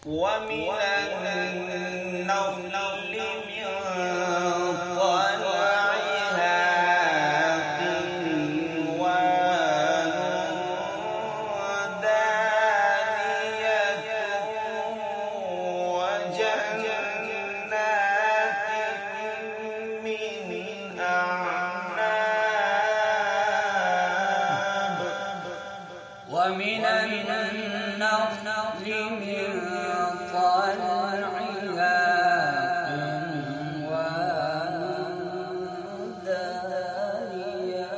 ومن النخل من طلعها قنوان دانية وجنات من أعناب ومن النخل من طلعها قنوان دانية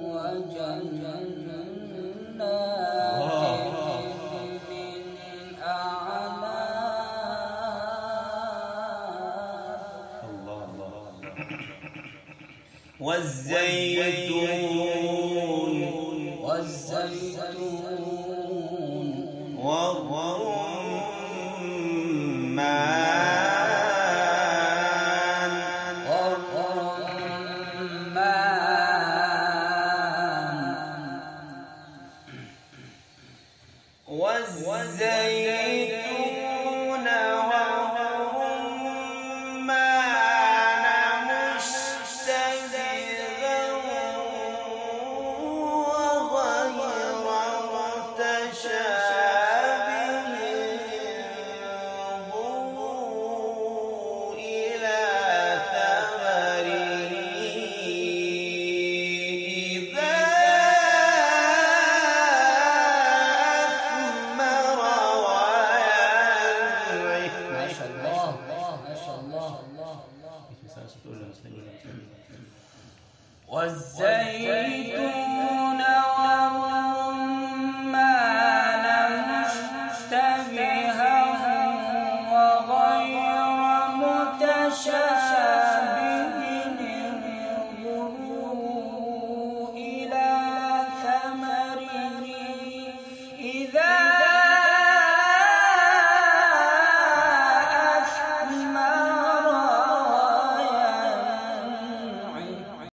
وجنات من أعناب والزيتون والزيتون والرمان مشتبها وغير متشابه انظروا إلى ثمره إذا أثمر وينعه. ما شاء الله ما شاء الله. والزيتون والرمان مشتبها وغير متشابه